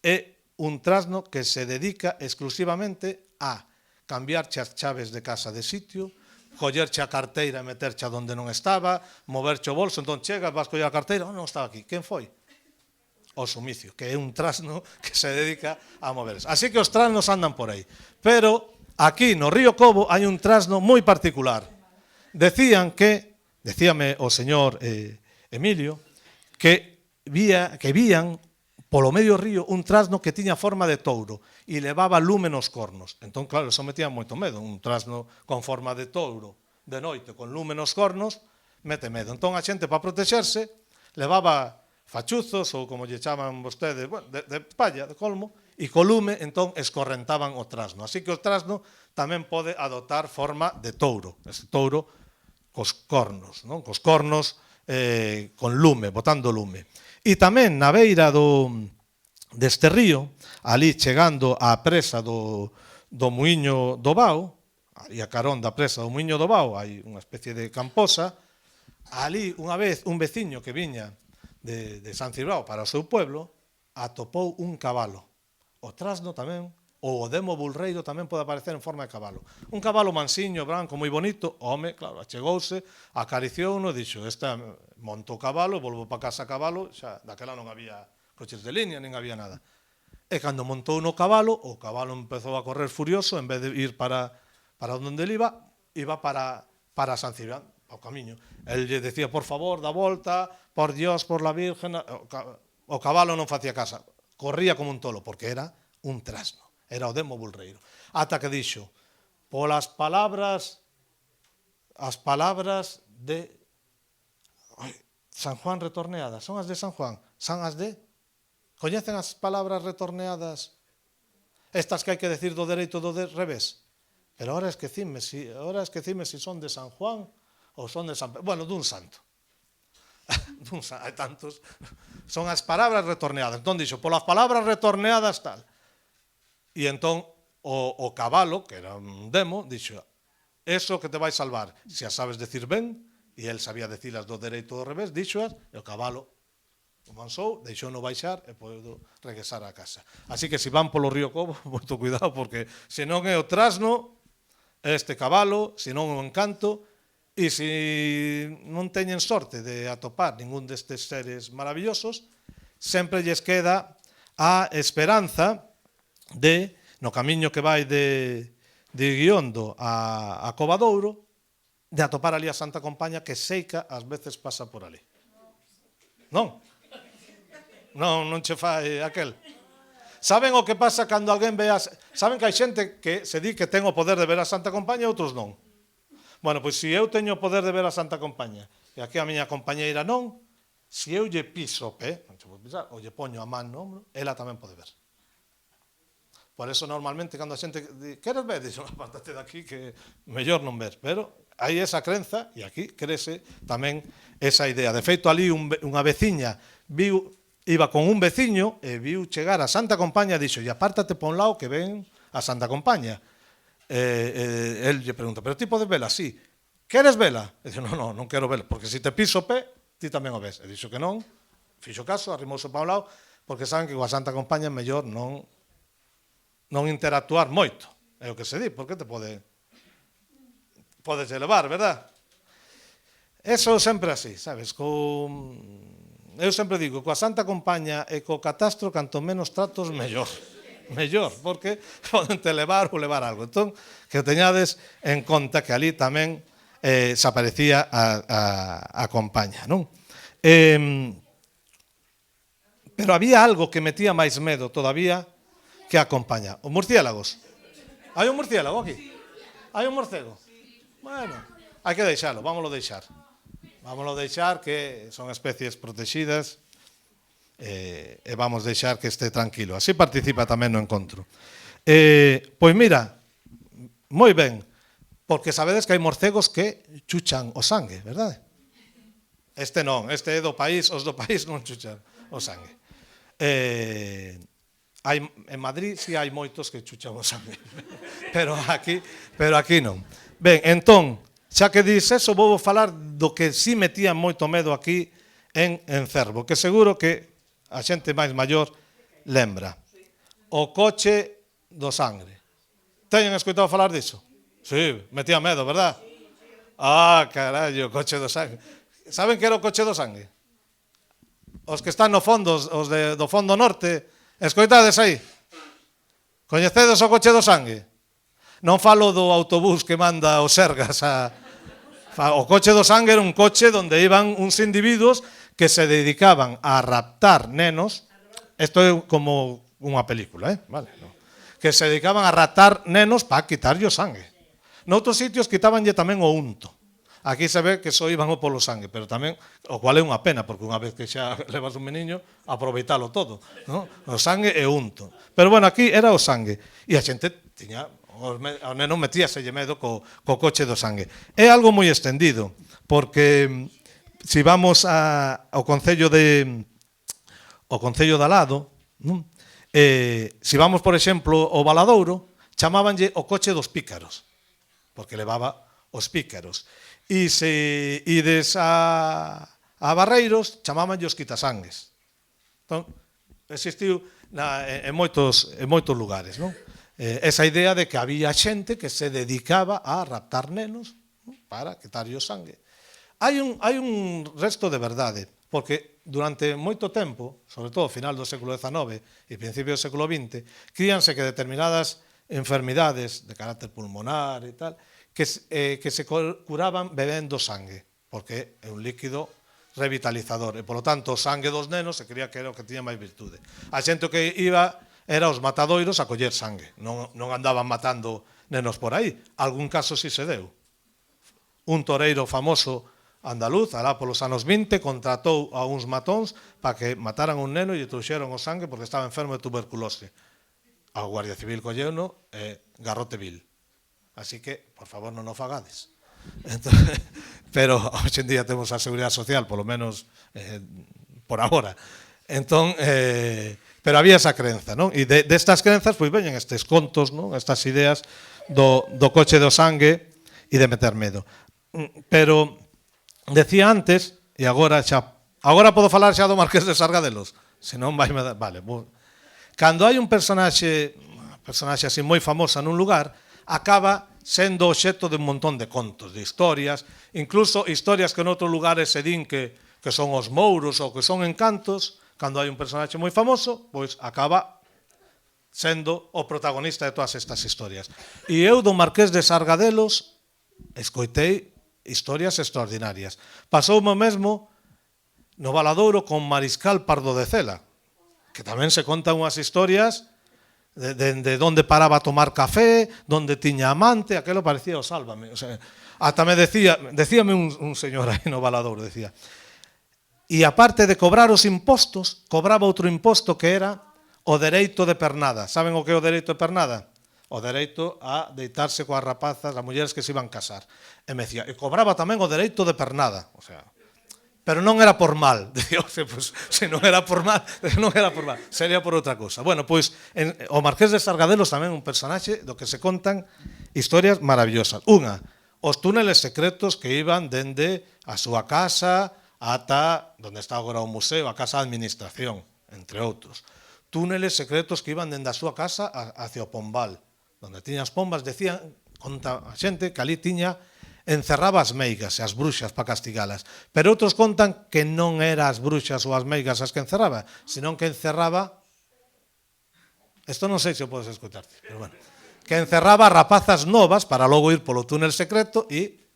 é un trasno que se dedica exclusivamente a cambiarche as chaves de casa de sitio, collerche a carteira e meterche a donde non estaba, moverche o bolso, entón chegas, vas coller a carteira, non estaba aquí, quen foi? O sumicio, que é un trasno que se dedica a moverse. Así que os trasnos andan por aí. Pero aquí no Río Cobo hai un trasno moi particular. Decíame o señor Emilio, que vían polo medio río un trasno que tiña forma de touro e levaba lume nos cornos. Entón, claro, eso metía moito medo. Un trasno con forma de touro de noite, con lume nos cornos, mete medo. Entón, a xente, para protexerse, levaba fachuzos, ou como lle chaman vostedes, bueno, de palla, de colmo, e co lume, entón, escorrentaban o trasno. Así que o trasno tamén pode adoptar forma de touro. Ese touro cos cornos, non? Cos cornos con lume, botando lume. E tamén na beira deste río, ali chegando á presa do Muiño do Bao, e a carón da presa do Muiño do Bao, hai unha especie de camposa, ali unha vez un veciño que viña de San Cibrao para o seu pueblo, atopou un cabalo. O trasno tamén, ou o demo bulreiro tamén pode aparecer en forma de cabalo. Un cabalo mansiño, branco, moi bonito, o home, claro, achegouse, acariciouno e dixo, monto o cabalo, volvo para casa a cabalo, xa daquela non había coches de línea, nin había nada. E cando montou no cabalo, o cabalo empezou a correr furioso, en vez de ir para onde ele iba para San Cibrao, ao camiño. El lle decía, por favor, da volta, por Dios, por la Virgen. O cabalo non facía casa, corría como un tolo, porque era un trasno, era o demo bulreiro. Ata que dixo, polas palabras, as palabras de San Juan retorneadas, son as de San Juan, son as de... Coñecen as palabras retorneadas? Estas que hai que decir do dereito do revés. Pero ahora esquecime si son de San Juan ou son de San Pedro. Bueno, dun santo. Hai tantos. Son as palabras retorneadas. Entón dixo, polas palabras retorneadas tal. E entón o cabalo, que era un demo, dixo, eso que te vai salvar, se as sabes decir ben, e el sabía decilas do dereito do revés, dixoas, e o cabalo o mansou, deixou no baixar e podo regresar a casa. Así que se van polo río Cobo, moito cuidado, porque se non é o trasno, este cabalo, se non o encanto, e se non teñen sorte de atopar ningún destes seres maravillosos, sempre lles queda a esperanza de, no camiño que vai de Guiondo a Covadouro, de atopar ali a Santa Compaña, que seica ás veces pasa por ali. Non? Non che fai aquel. Saben o que pasa cando alguén ve Saben que hai xente que se di que ten o poder de ver a Santa Compaña e outros non. Bueno, pois se eu teño o poder de ver a Santa Compaña e aquí a miña compañeira non, se eu lle piso o pé, non che vou pisar, ou lle poño a man no ombro, ela tamén pode ver. Por eso normalmente cando a xente di, queres ver? Dixo, apártate daqui que mellor non ver. Pero hai esa crenza e aquí crese tamén esa idea. De feito, ali unha veciña iba con un veciño e viu chegar a Santa Compaña e dixo, e apártate por un lado que ven a Santa Compaña. El lle pregunta, pero ti podes vela? Sí. Queres vela? E dixo, non quero vela, porque se te piso o pé, ti tamén o ves. E dixo que non, fixo caso, arrimouse para un lado, porque saben que coa Santa Compaña é mellor non interactuar moito. É o que se di, porque te pode podes levar, verdad? Eso sempre así, sabes? Eu sempre digo, coa Santa Compaña e co catastro, canto menos tratos, mellor. Mellor, porque poden te levar ou levar algo. Entón, que teñades en conta que ali tamén se aparecía a compaña, non? Pero había algo que metía máis medo todavía que a compaña. Os murciélagos. Hai un murciélago aquí? Hai un morcego? Bueno, hai que deixalo, vámoslo deixar. Vámoslo deixar, que son especies protegidas, e vamos deixar que este tranquilo. Así participa tamén no encontro. Pois mira, moi ben, porque sabedes que hai morcegos que chuchan o sangue, verdade? Este non, este é do país, os do país non chuchan o sangue. En Madrid si hai moitos que chuchan o sangue, pero aquí non. Ben, entón, xa que dis eso, vou falar do que si metía moito medo aquí en Cervo, que seguro que a xente máis maior lembra. O coche do sangre. Teñen escoitado falar diso? Sí, metía medo, verdad? Ah, carallo, o coche do sangre. Saben que era o coche do sangue? Os que están no fondo, os do fondo norte, escoitades aí? Coñecedes o coche do sangue? Non falo do autobús que manda os Sergas a... O coche do sangue era un coche onde iban uns individuos que se dedicaban a raptar nenos. Isto é como unha película, vale? Que se dedicaban a raptar nenos para quitarlle o sangue. Noutros sitios quitabanlle tamén o unto. Aquí se ve que só iban o polo sangue, pero tamén, o cual é unha pena, porque unha vez que xa levas un meniño, aproveitalo todo, non? O sangue e o unto. Pero bueno, aquí era o sangue. E a xente tiña... O neno metíaselle medo co coche do sangue. É algo moi extendido, porque se vamos ao Concello de Alado, se vamos, por exemplo, ao Valadouro, chamábanlle o coche dos pícaros, porque levaba os pícaros. E se ides a Barreiros, chamábanlle os quitasangues. Entón, existiu en moitos lugares, non? Esa idea de que había xente que se dedicaba a raptar nenos para quitarlle o sangue. Hai un resto de verdade, porque durante moito tempo, sobre todo ao final do século XIX e principio do século XX, críanse que determinadas enfermidades de carácter pulmonar e tal, que se curaban bebendo sangue, porque é un líquido revitalizador, e polo tanto o sangue dos nenos se creía que era o que tiña máis virtude. A xente que iba era os matadoiros a coller sangue, non andaban matando nenos por aí. Algún caso si se deu. Un toreiro famoso andaluz, alá polos anos 20, contratou a uns matóns para que mataran un neno e lle trouxeron o sangue porque estaba enfermo de tuberculose. A Guardia Civil colleuno e garrote vil. Así que, por favor, non o fagades. Pero hoxe en día temos a Seguridade Social, polo menos por agora. Entón, pero había esa crenza, non? E destas crenzas, pois veñen estes contos, non? Estas ideas do coche do sangue e de meter medo. Pero decía antes, e agora podo falar xa do Marqués de Sargadelos, senón vai me dar, vale. Cando hai un personaxe así moi famosa nun lugar, acaba sendo obxecto de un montón de contos, de historias, incluso historias que en outros lugares se din que son os mouros ou que son encantos. Cando hai un personaxe moi famoso, pois acaba sendo o protagonista de todas estas historias. E eu do Marqués de Sargadelos escoitei historias extraordinarias. Pasoume mesmo no Valadouro con Mariscal Pardo de Cela, que tamén se contan unhas historias de onde paraba a tomar café, onde tiña amante, aquelo parecía o Sálvame. O sea, ata me decíame un señor aí no Valadouro, decía... E aparte de cobrar os impostos, cobraba outro imposto que era o dereito de pernada. Saben o que é o dereito de pernada? O dereito a deitarse coas rapazas, as mulleres que se iban casar. E me decía, e cobraba tamén o dereito de pernada. O sea, pero non era por mal. Dicía, pues, se non era por mal, sería por outra cousa. Bueno, pois, o Marqués de Sargadelos tamén un personaxe do que se contan historias maravillosas. Unha, os túneles secretos que iban dende a súa casa ata onde está agora o museo, a casa de administración, entre outros. Túneles secretos que iban dende a súa casa hacia o Pombal, onde tiña as pombas, decían, conta a xente, que ali tiña encerraba as meigas e as bruxas para castigalas. Pero outros contan que non era as bruxas ou as meigas as que encerraba, senón que encerraba... Isto non sei se o podes escuchar, pero bueno. Que encerraba rapazas novas para logo ir polo túnel secreto e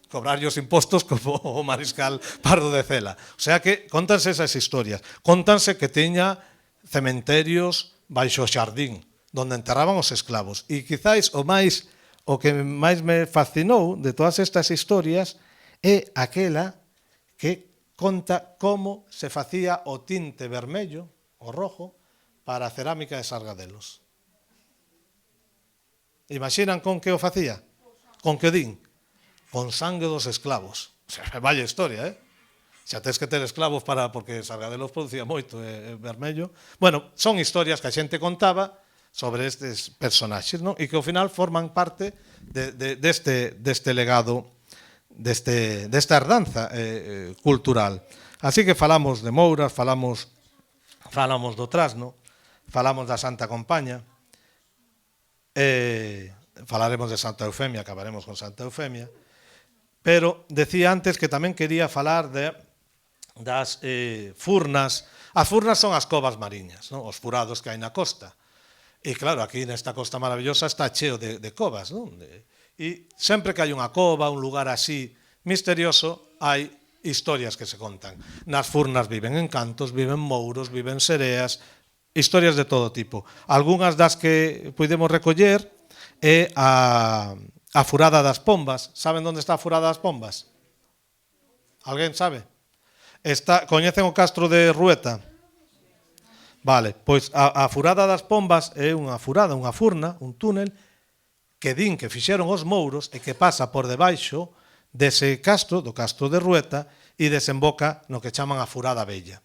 cobrar os impostos como o mariscal Pardo de Cela. O sea que contanse esas historias. Contanse que tiña cementerios baixo o xardín, donde enterraban os esclavos. E quizáis o que máis me fascinou de todas estas historias é aquela que conta como se facía o tinte vermello, o rojo, para a cerámica de Sargadelos. Imaxinan con que o facía? Con que din? Con sangue dos esclavos. O sea, vaya historia, Xa tens que ter esclavos porque Sargadelos producía moito vermello. Bueno, son historias que a xente contaba sobre estes personaxes, non? E que ao final forman parte deste legado, desta herdanza cultural. Así que falamos de Mouras, falamos do Trasno, falamos da Santa Compaña, falaremos de Santa Eufemia, acabaremos con Santa Eufemia, pero decía antes que tamén quería falar das furnas. As furnas son as covas mariñas, non? Os furados que hai na costa. E claro, aquí nesta costa maravillosa está cheo de covas, non? E sempre que hai unha cova, un lugar así misterioso, hai historias que se contan. Nas furnas viven encantos, viven mouros, viven sereas, historias de todo tipo. Algúnas das que podemos recoller é a Furada das Pombas. Saben onde está a Furada das Pombas? Alguén sabe? Coñecen o castro de Rueta? Vale, pois a Furada das Pombas é unha furna, un túnel, que din que fixeron os mouros e que pasa por debaixo dese castro, do castro de Rueta, e desemboca no que chaman a Furada Vella.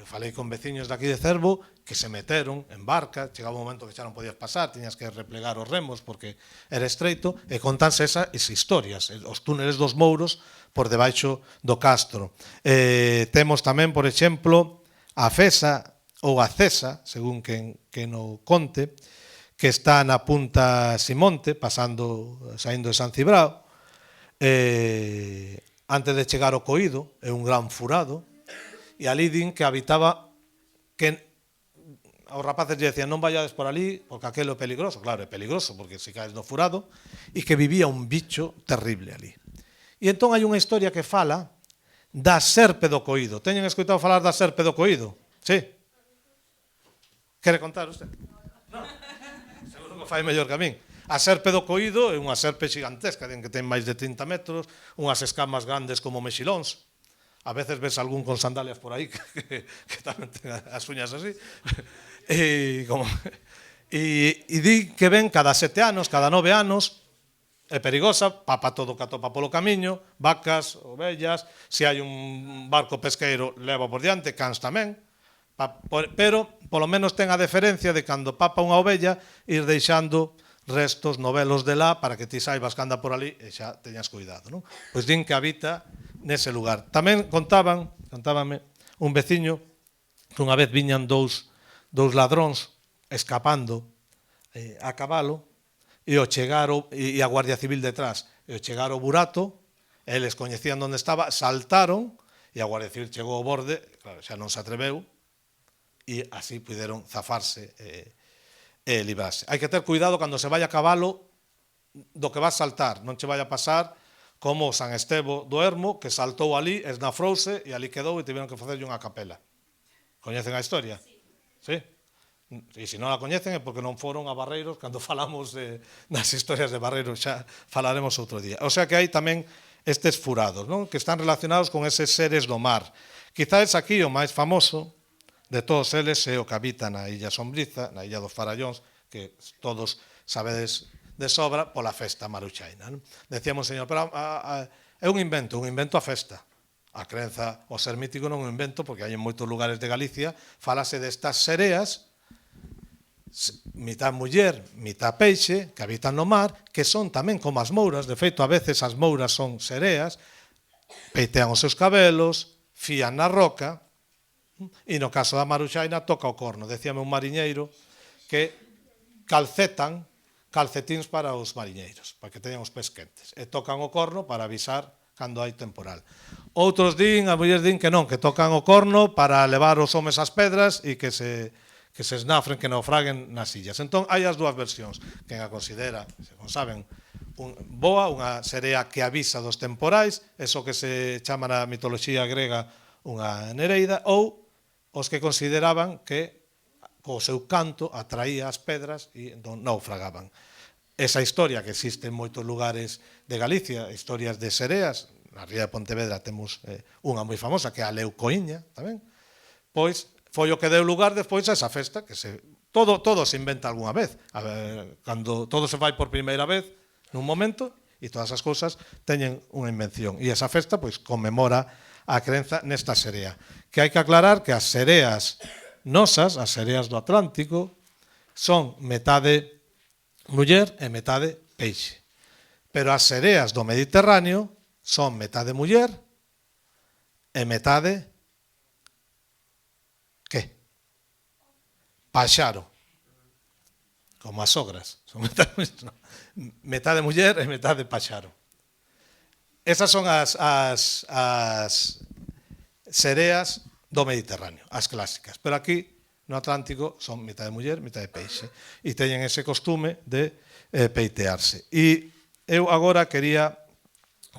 Falei con veciños daqui de Cervo que se meteron en barca, chegaba un momento que xa non podías pasar, tiñas que replegar os remos porque era estreito, e contanse esas historias, os túneles dos mouros por debaixo do castro. Temos tamén, por exemplo, a Fesa ou a Cesa, según quen o conte, que está na punta Simonte, saindo de San Cibrao, antes de chegar ao Coído, é un gran furado, e ali din que habitaba, que aos rapaces lle decían non vayades por ali porque aquelo é peligroso. Claro, é peligroso porque se caes no furado, e que vivía un bicho terrible ali. E entón hai unha historia que fala da serpe do Coído. Teñen escoitado falar da serpe do Coído? Sí? Quere contar usted? Non. Seguro que fai mellor que a min. A serpe do Coído é unha serpe xigantesca, que ten máis de 30 metros, unhas escamas grandes como mexilóns. A veces ves algún con sandalias por aí que tamén ten as uñas así. E di que ven cada 7 anos, cada 9 anos, é perigosa, papa todo o que atopa polo camiño, vacas, ovellas, se hai un barco pesqueiro leva por diante, cans tamén, pero polo menos ten a deferencia de cando papa unha ovella ir deixando restos novelos de lá para que ti saibas que anda por ali e xa teñas cuidado, non? Pois din que habita nese lugar. Tamén contábame un veciño que unha vez viñan dous ladróns escapando a cabalo e a Guardia Civil detrás, e o chegar ao burato, eles coñecían onde estaba, saltaron e a Guardia Civil chegou ao borde, claro, xa non se atreveu, e así puderon zafarse e librarse. Hai que ter cuidado cando se vai a cabalo do que vas saltar, non che vai a pasar como San Estevo do Ermo, que saltou ali, esnafrouse e ali quedou e tiveron que facerlle unha capela. Coñecen a historia? Sí? E se non a coñecen é porque non foron a Barreiros cando falamos das historias de Barreiros, xa falaremos outro día. O sea que hai tamén estes furados, non? Que están relacionados con eses seres do mar. Quizás aquí o máis famoso de todos eles é o que habita na Illa Sombriza, na Illa dos Farallóns, que todos sabedes de sobra pola festa maruchaina. Decíamos, señor, pero é un invento a festa. A crenza ao ser mítico non é un invento, porque hai en moitos lugares de Galicia, falase destas sereas, mitad muller, mitad peixe, que habitan no mar, que son tamén como as mouras. De feito, a veces as mouras son sereas, peitean os seus cabelos, fían na roca, e no caso da maruchaina toca o corno. Decíame un mariñeiro que calcetan calcetíns para os mariñeiros, para que teñan os pés quentes. E tocan o corno para avisar cando hai temporal. Outros din, as mulleres din que non, que tocan o corno para levar os homes ás pedras e que se esnafren, que naufraguen nas illas. Entón, hai as dúas versións. Quen a considera, non saben, boa, unha serea que avisa dos temporais, eso que se chama na mitoloxía grega unha nereida, ou os que consideraban que co seu canto atraía as pedras e non naufragaban. Esa historia que existe en moitos lugares de Galicia, historias de sereas, na ría de Pontevedra temos unha moi famosa que é a Leucoíña, tamén, pois foi o que deu lugar despois a esa festa, que todo se inventa algunha vez, cando todo se fai por primeira vez nun momento, e todas as cousas teñen unha invención, e esa festa pois conmemora a crenza nesta serea, que hai que aclarar que as sereas nosas, as sereas do Atlántico, son metade muller e metade peixe. Pero as sereas do Mediterráneo son metade muller e metade que? Paxaro. Como as sogras. Son metade muller e metade paxaro. Esas son as sereas do Mediterráneo, as clásicas. Pero aquí no Atlántico son metade muller, metade peixe. E teñen ese costume de peitearse. E eu agora quería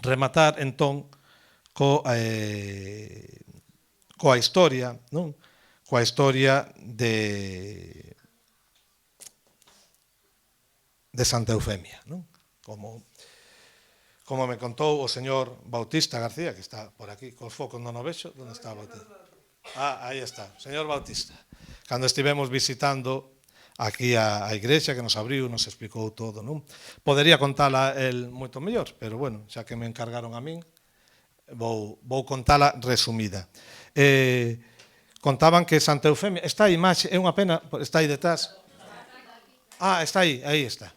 rematar entón coa historia, non? Coa historia de Santa Eufemia, non? Como me contou o señor Bautista García, que está por aquí, cos focos non o vexo, onde está Bautista? Aí está, señor Bautista. Cando estivemos visitando aquí a igrexa que nos abriu, nos explicou todo, non? Podería contala el moito mellor, pero bueno, xa que me encargaron a min, vou contala resumida. Contaban que Santa Eufemia, esta imaxe, é unha pena, está aí detrás. Está aí está.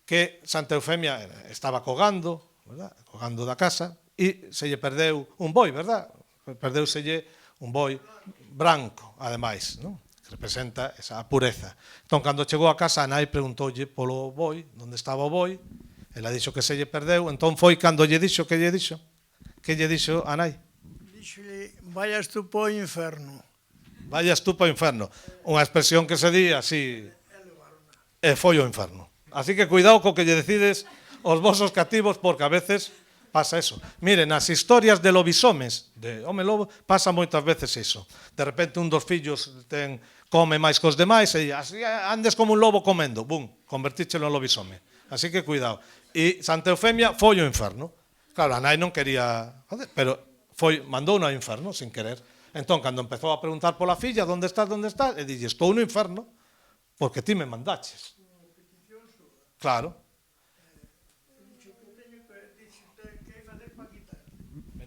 Que Santa Eufemia estaba cogando, verdad? Cogando da casa, e se lle perdeu un boi, verdad? Perdeuselle un boi branco, ademais, non? Que representa esa pureza. Entón, cando chegou a casa, a nai preguntoulle polo boi, onde estaba o boi, ela dixo que se lle perdeu, entón foi cando lle dixo, que lle dixo? Que lle dixo a nai? Díxolle, vayas tú po inferno. Vayas tú po inferno. Unha expresión que se di así, e foi o inferno. Así que cuidado co que lle decides aos vosos cativos, porque a veces pasa eso. Miren, as historias de lobisomes, de home lobo, pasa moitas veces iso. De repente un dos fillos come máis cos demais e así andes como un lobo comendo, bum, convertíchelo en lobisome. Así que cuidado. E Santa Eufemia foi ao inferno. Claro, a nai non quería, pero mandou ao inferno sin querer. Entón, cando empezou a preguntar pola filla, onde estás, e dille, estou no inferno, porque ti me mandaches. Claro.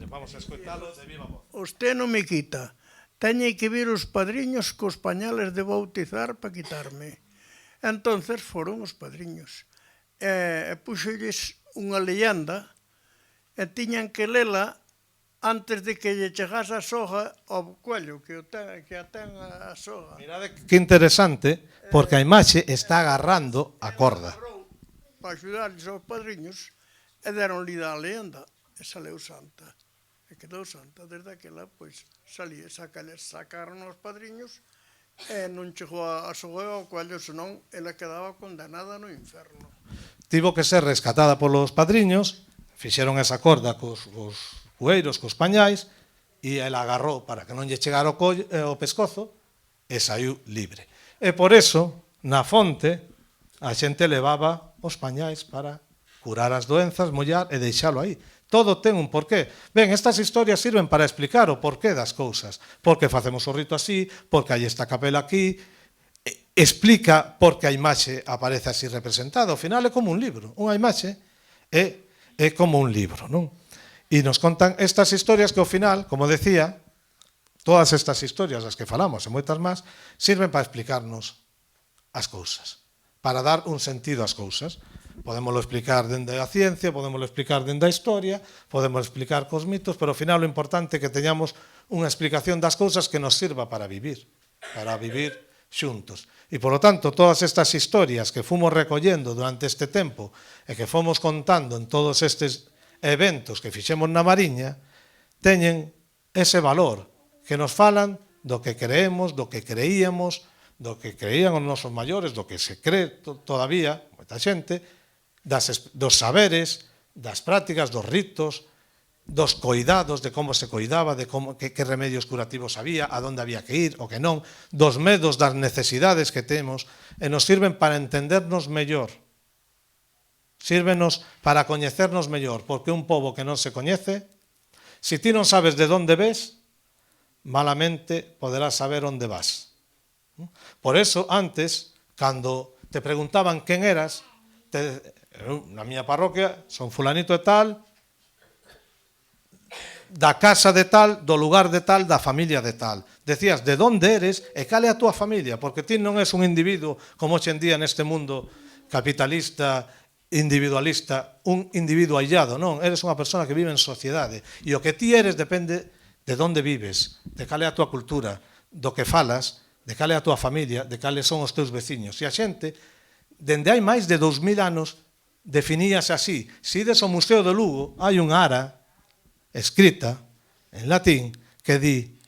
Vamos a escoitalo de viva voz. Usted non me quita. Teñe que vir os padriños cos pañales de bautizar para quitarme. Entonces foron os padriños. Puxolles unha leyenda e tiñan que lela antes de que lle chegase a soga ao cuello, que a ten a soga. Mirade que interesante, porque a imaxe está agarrando a corda. Para axudarles aos padriños e deron lida a leyenda e saleu santa. E quedou santa. Desde aquela, pois, sacaron os padriños e non chegou a soga ao cuello, senón ela quedaba condenada no inferno. Tivo que ser rescatada polos padriños, fixeron esa corda cos cueiros, cos pañais, e ela agarrou para que non lle chegara o pescozo e saiu libre. E por eso, na fonte, a xente levaba os pañais para curar as doenzas, mollar e deixalo aí. Todo ten un porqué. Ben, estas historias sirven para explicar o porqué das cousas. Porque facemos o rito así, porque hai esta capela aquí, explica por que a imaxe aparece así representada. Ao final é como un libro. Unha imaxe é como un libro, non? E nos contan estas historias que ao final, como decía, todas estas historias das que falamos e moitas máis, sirven para explicarnos as cousas, para dar un sentido ás cousas. Podémoslo explicar dende a ciencia, podémoslo explicar dende a historia, podémoslo explicar cos mitos, pero ao final o importante é que teñamos unha explicación das cousas que nos sirva para vivir xuntos. E, por lo tanto, todas estas historias que fomos recollendo durante este tempo e que fomos contando en todos estes eventos que fixemos na Mariña, teñen ese valor que nos falan do que creemos, do que creíamos, do que creían os nosos maiores, do que se cree todavía, moita xente, dos saberes, das prácticas, dos ritos, dos coidados, de como se coidaba, de que remedios curativos había, a donde había que ir, o que non, dos medos, das necesidades que temos, e nos sirven para entendernos mellor. Sírvenos para coñecernos mellor, porque un pobo que non se coñece, se ti non sabes de onde ves, malamente poderás saber onde vas. Por eso, antes, cando te preguntaban quen eras, na miña parroquia son fulanito e tal, da casa de tal, do lugar de tal, da familia de tal. Decías de onde eres e cal é a túa familia, porque ti non és un individuo como hoxe en día neste mundo capitalista, individualista, un individuo aillado, non, eres unha persona que vive en sociedade e o que ti eres depende de onde vives, de cal é a túa cultura, do que falas, de cal é a túa familia, de cales son os teus veciños. E a xente, dende hai máis de 2000 anos, definíase así. Se ides ao Museo de Lugo, hai unha ara escrita en latín que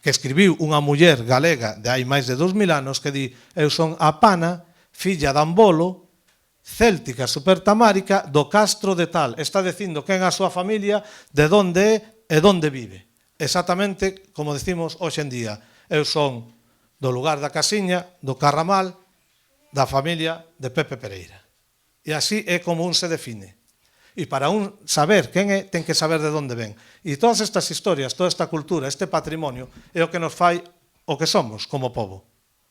escribiu unha muller galega de hai máis de 2000 anos que di: eu son a Pana, filla de Ambolo, céltica supertamárica do castro de tal. Está dicindo quen é a súa familia, de onde é e onde vive. Exactamente como decimos hoxe en día: eu son do lugar da Casiña, do Carramal, da familia de Pepe Pereira. E así é como un se define. E para un saber quen é, ten que saber de onde ven. E todas estas historias, toda esta cultura, este patrimonio, é o que nos fai o que somos como pobo,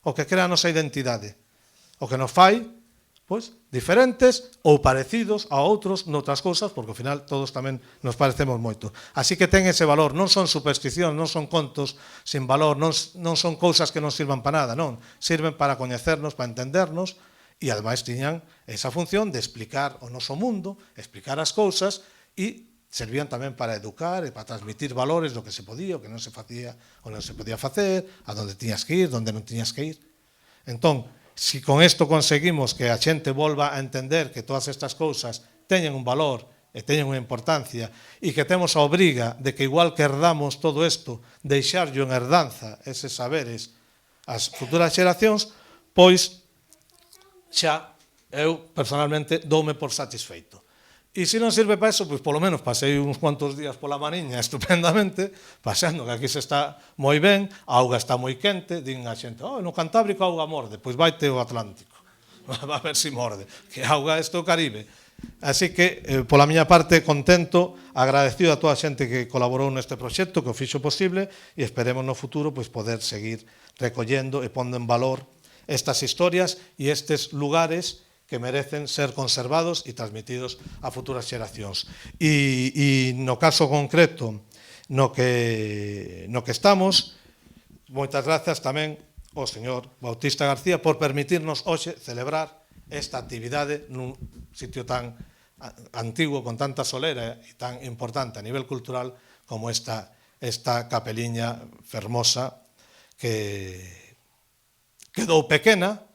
o que crea a nosa identidade, o que nos fai, pois, diferentes ou parecidos a outros noutras cousas, porque ao final todos tamén nos parecemos moito. Así que ten ese valor, non son supersticións, non son contos sin valor, non son cousas que non sirvan para nada, non, sirven para coñecernos, para entendernos, e ademais tiñan esa función de explicar o noso mundo, explicar as cousas e servían tamén para educar e para transmitir valores do que se podía, o que non se facía ou non se podía facer, a donde tiñas que ir, onde non tiñas que ir. Entón, se con isto conseguimos que a xente volva a entender que todas estas cousas teñen un valor e teñen unha importancia e que temos a obriga de que igual que herdamos todo isto, deixarlo en herdanza, eses saberes, ás futuras xeracións, pois xa eu personalmente doume por satisfeito. E se non sirve para eso, pois polo menos pasei uns cuantos días pola Mariña estupendamente, paseando, que aquí se está moi ben, a auga está moi quente, din a xente: no Cantábrico a auga morde, pois vaite ao Atlántico, a ver se morde, que a auga é o Caribe. Así que, pola miña parte, contento, agradecido a toda a xente que colaborou neste proxecto, que o fixo posible, e esperemos no futuro pois poder seguir recollendo e pondo en valor estas historias e estes lugares que merecen ser conservados e transmitidos a futuras xeracións. E no caso concreto no que estamos, moitas grazas tamén ao señor Bautista García por permitirnos hoxe celebrar esta actividade nun sitio tan antigo, con tanta solera e tan importante a nivel cultural como esta capeliña fermosa que quedou pequena,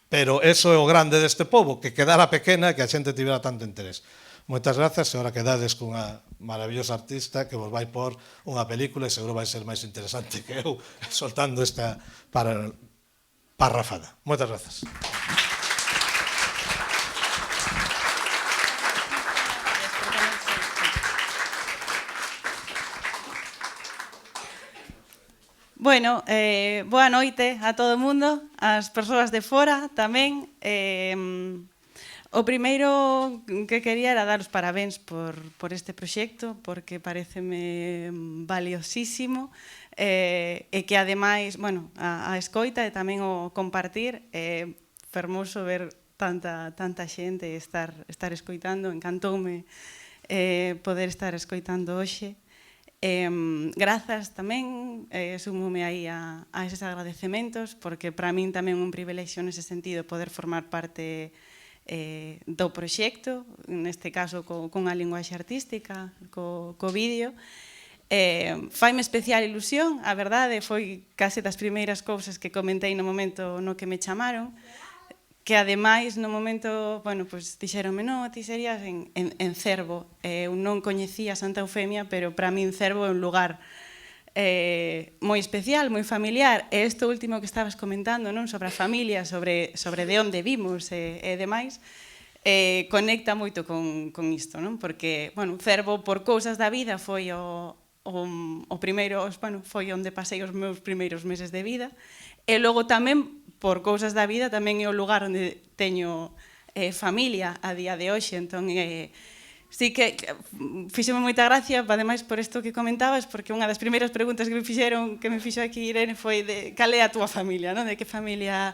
pero eso é o grande deste pobo, que quedara pequena e que a xente tivera tanto interés. Moitas grazas, e agora quedades cunha maravillosa artista que vos vai por unha película e seguro vai ser máis interesante que eu soltando esta parrafada. Moitas grazas. Bueno, boa noite a todo o mundo, as persoas de fora tamén. O primeiro que quería era dar os parabéns por este proxecto, porque pareceme valiosísimo e que ademais, bueno, a escoita e tamén o compartir, é fermoso ver tanta xente estar escoitando, encantoume poder estar escoitando hoxe. Grazas tamén, súmome aí a eses agradecementos, porque para min tamén é un privilexio nese sentido poder formar parte do proxecto, neste caso con a linguaxe artística, co vídeo. Faime especial ilusión, a verdade, foi case das primeiras cousas que comentei no momento no que me chamaron, que ademais no momento, bueno, pues dixeronme, non, ti serías en Cervo. Eu non coñecía Santa Eufemia, pero para min Cervo é un lugar moi especial, moi familiar. E isto último que estabas comentando, non, sobre a familia, sobre de onde vimos e demais, conecta moito con isto, non? Porque, bueno, Cervo por cousas da vida foi o primeiro, bueno, foi onde pasei os meus primeiros meses de vida, e logo tamén, por cousas da vida, tamén é o lugar onde teño familia a día de hoxe, entón, sí que fíxome moita gracia, ademais por isto que comentabas, porque unha das primeiras preguntas que me fixo aquí Irene foi de cal é a túa familia, non? De que familia...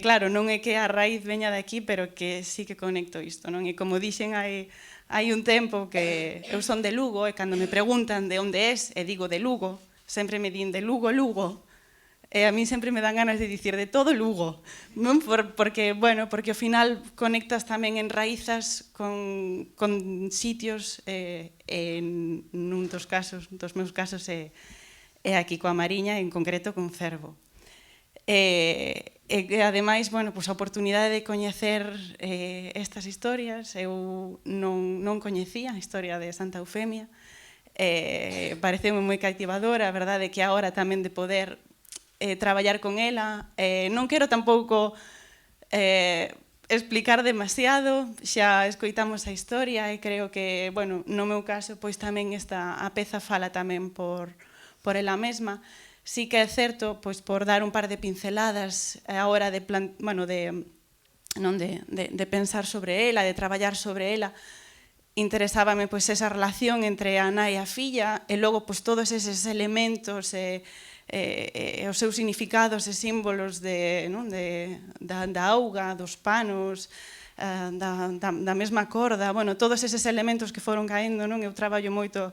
claro, non é que a raíz veña de aquí, pero que sí que conecto isto, non? E como dixen hai un tempo que eu son de Lugo e cando me preguntan de onde és, e digo de Lugo, sempre me din de Lugo, Lugo. E a mí sempre me dan ganas de dicir de todo Lugo, non? Porque, bueno, porque ao final conectas tamén en raízas con sitios, nun dos meus casos é aquí coa Mariña, en concreto con Cervo. E ademais, bueno, pues a oportunidade de coñecer estas historias, eu non coñecía a historia de Santa Eufemia, pareceu moi cautivadora, a verdade que agora tamén de poder traballar con ela, non quero tampouco explicar demasiado, xa escoitamos a historia e creo que, bueno, no meu caso, pois tamén a peza fala tamén por ela mesma. Sí que é certo, pois por dar un par de pinceladas a hora de pensar sobre ela, de traballar sobre ela, interesábame pois esa relación entre a nai e a filla e logo pois todos eses elementos e os seus significados e símbolos da auga, dos panos, da mesma corda, bueno, todos eses elementos que foron caendo, non? Eu traballo moito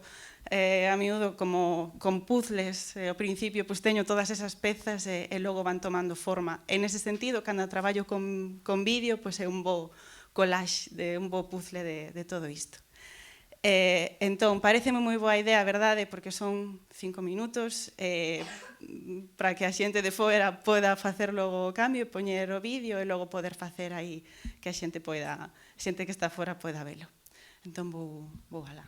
a miúdo como con puzzles, ao principio pois teño todas esas pezas e logo van tomando forma. En ese sentido, cando traballo con vídeo, pois é un bo collage, un bo puzzle de todo isto. Entón, pareceme moi boa idea, a verdade, porque son 5 minutos para que a xente de fora poda facer logo o cambio, poñer o vídeo e logo poder facer aí que a xente que está fora poda velo. Entón, vou alá.